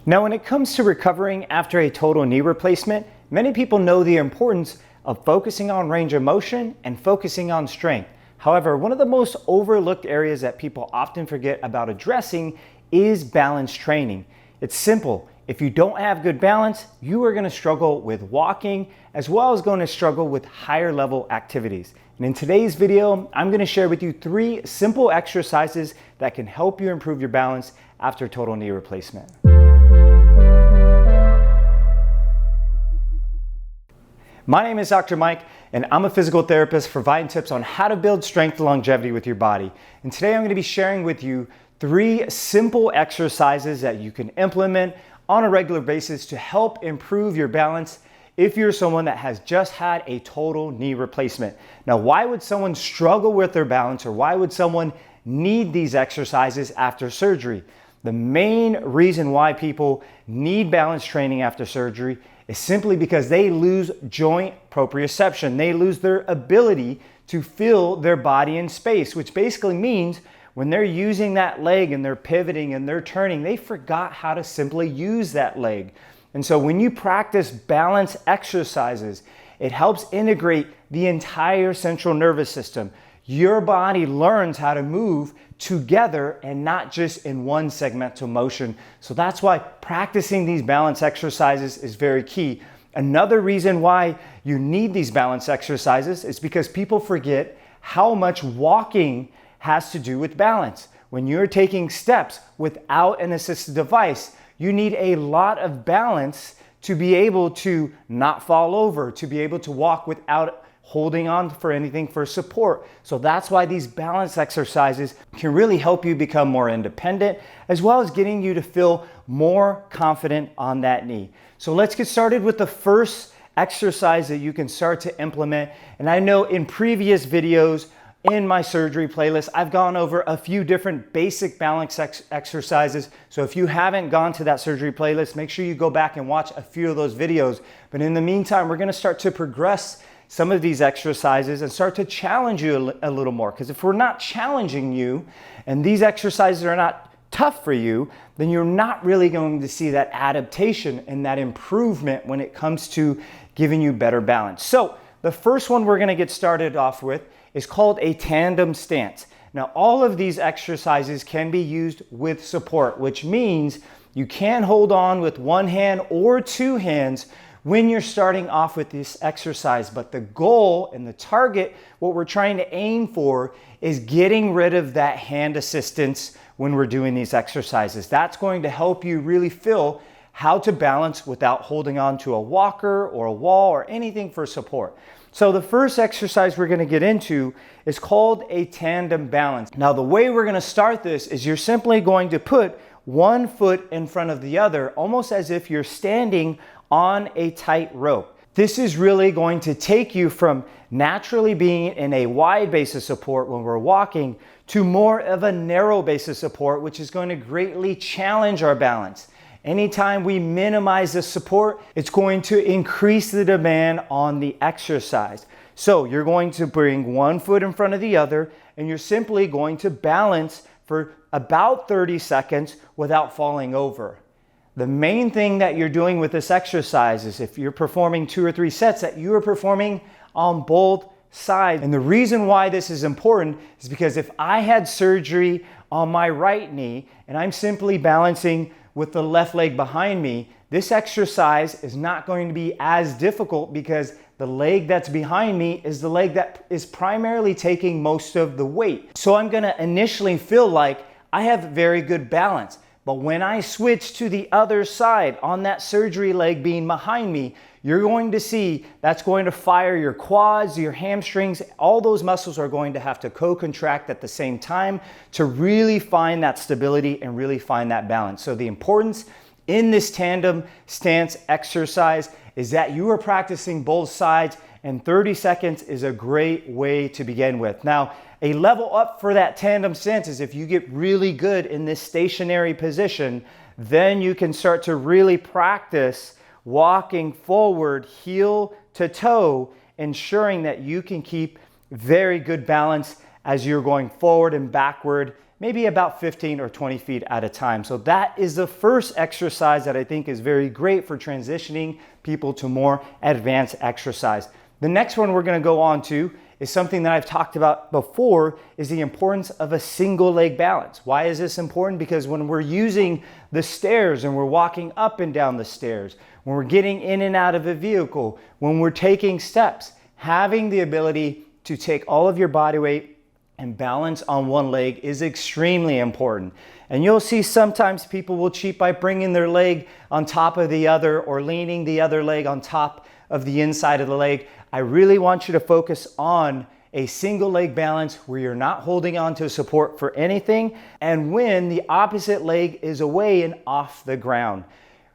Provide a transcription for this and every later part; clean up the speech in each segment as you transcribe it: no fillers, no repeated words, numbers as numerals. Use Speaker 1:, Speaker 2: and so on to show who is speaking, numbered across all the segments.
Speaker 1: Now, when it comes to recovering after a total knee replacement, many people know the importance of focusing on range of motion and focusing on strength. However, one of the most overlooked areas that people often forget about addressing is balance training. It's simple. If you don't have good balance, you are going to struggle with walking as well as going to struggle with higher level activities. And in today's video, I'm going to share with you 3 simple exercises that can help you improve your balance after total knee replacement. My name is Dr. Mike, and I'm a physical therapist providing tips on how to build strength and longevity with your body. And today I'm going to be sharing with you 3 simple exercises that you can implement on a regular basis to help improve your balance if you're someone that has just had a total knee replacement. Now, why would someone struggle with their balance, or why would someone need these exercises after surgery? The main reason why people need balance training after surgery is simply because they lose joint proprioception. They lose their ability to feel their body in space, which basically means when they're using that leg and they're pivoting and they're turning, they forgot how to simply use that leg. And so when you practice balance exercises, it helps integrate the entire central nervous system. Your body learns how to move together and not just in one segmental motion. So that's why practicing these balance exercises is very key. Another reason why you need these balance exercises is because people forget how much walking has to do with balance. When you're taking steps without an assisted device, you need a lot of balance to be able to not fall over, to be able to walk without holding on for anything for support. So that's why these balance exercises can really help you become more independent, as well as getting you to feel more confident on that knee. So let's get started with the first exercise that you can start to implement. And I know in previous videos in my surgery playlist, I've gone over a few different basic balance exercises. So if you haven't gone to that surgery playlist, make sure you go back and watch a few of those videos. But in the meantime, we're gonna start to progress some of these exercises and start to challenge you a little more. Because if we're not challenging you and these exercises are not tough for you, then you're not really going to see that adaptation and that improvement when it comes to giving you better balance. So the first one we're gonna get started off with is called a tandem stance. Now, all of these exercises can be used with support, which means you can hold on with one hand or 2 hands when you're starting off with this exercise. But the goal and the target, what we're trying to aim for, is getting rid of that hand assistance when we're doing these exercises. That's going to help you really feel how to balance without holding on to a walker or a wall or anything for support. So the first exercise we're going to get into is called a tandem balance. Now, the way we're going to start this is you're simply going to put one foot in front of the other, almost as if you're standing on a tight rope. This is really going to take you from naturally being in a wide base of support when we're walking to more of a narrow base of support, which is going to greatly challenge our balance. Anytime we minimize the support, it's going to increase the demand on the exercise. So you're going to bring one foot in front of the other, and you're simply going to balance for about 30 seconds without falling over. The main thing that you're doing with this exercise is if you're performing 2 or 3 sets, that you are performing on both sides. And the reason why this is important is because if I had surgery on my right knee and I'm simply balancing with the left leg behind me, this exercise is not going to be as difficult because the leg that's behind me is the leg that is primarily taking most of the weight. So I'm gonna initially feel like I have very good balance. But when I switch to the other side on that surgery leg being behind me, you're going to see that's going to fire your quads, your hamstrings. All those muscles are going to have to co-contract at the same time to really find that stability and really find that balance. So the importance in this tandem stance exercise is that you are practicing both sides, and 30 seconds is a great way to begin with. Now, a level up for that tandem stance is if you get really good in this stationary position, then you can start to really practice walking forward, heel to toe, ensuring that you can keep very good balance as you're going forward and backward, maybe about 15 or 20 feet at a time. So that is the first exercise that I think is very great for transitioning people to more advanced exercise. The next one we're going to go on to is something that I've talked about before, is the importance of a single leg balance. Why is this important? Because when we're using the stairs and we're walking up and down the stairs, when we're getting in and out of a vehicle, when we're taking steps, having the ability to take all of your body weight and balance on one leg is extremely important. And you'll see sometimes people will cheat by bringing their leg on top of the other or leaning the other leg on top of the inside of the leg. I really want you to focus on a single leg balance where you're not holding on to support for anything, and when the opposite leg is away and off the ground.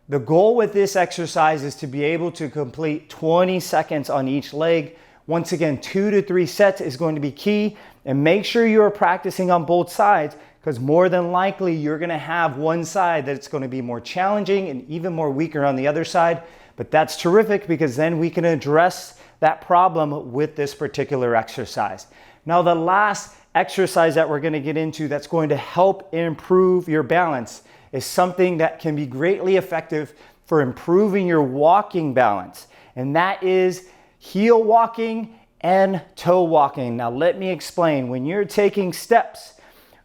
Speaker 1: The goal with this exercise is to be able to complete 20 seconds on each leg. Once again, 2 to 3 sets is going to be key, and make sure you're practicing on both sides, because more than likely you're going to have one side that's going to be more challenging and even more weaker on the other side. But that's terrific, because then we can address that problem with this particular exercise. Now, the last exercise that we're going to get into that's going to help improve your balance is something that can be greatly effective for improving your walking balance, and that is heel walking and toe walking. Now, let me explain. When you're taking steps,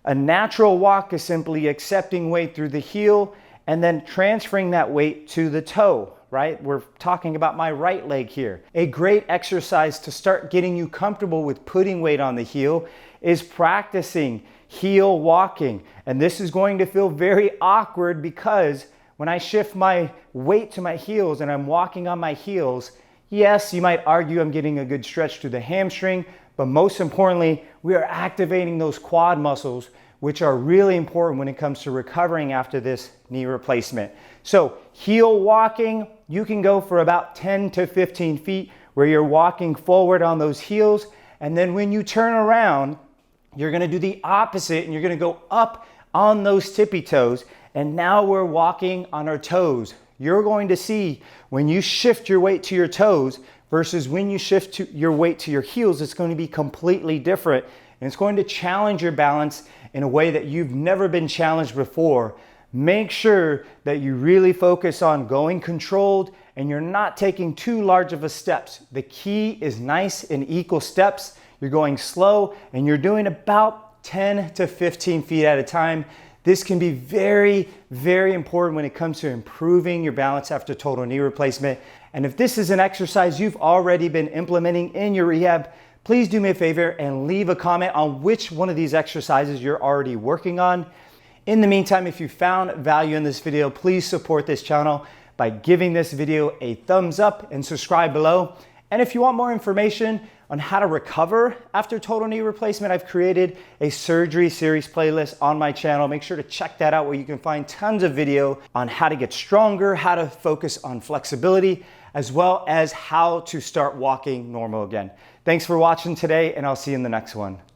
Speaker 1: a natural walk is simply accepting weight through the heel and then transferring that weight to the toe, right? We're talking about my right leg here. A great exercise to start getting you comfortable with putting weight on the heel is practicing heel walking. And this is going to feel very awkward, because when I shift my weight to my heels and I'm walking on my heels, yes, you might argue I'm getting a good stretch to the hamstring, but most importantly, we are activating those quad muscles, which are really important when it comes to recovering after this knee replacement. So heel walking, you can go for about 10 to 15 feet where you're walking forward on those heels. And then when you turn around, you're gonna do the opposite, and you're gonna go up on those tippy toes. And now we're walking on our toes. You're going to see when you shift your weight to your toes versus when you shift your weight to your heels, it's going to be completely different. And it's going to challenge your balance in a way that you've never been challenged before. Make sure that you really focus on going controlled and you're not taking too large of a steps. The key is nice and equal steps. You're going slow and you're doing about 10 to 15 feet at a time. This can be very, very important when it comes to improving your balance after total knee replacement. And if this is an exercise you've already been implementing in your rehab, please do me a favor and leave a comment on which one of these exercises you're already working on. In the meantime, if you found value in this video, please support this channel by giving this video a thumbs up and subscribe below. And if you want more information on how to recover after total knee replacement, I've created a surgery series playlist on my channel. Make sure to check that out, where you can find tons of video on how to get stronger, how to focus on flexibility, as well as how to start walking normal again. Thanks for watching today, and I'll see you in the next one.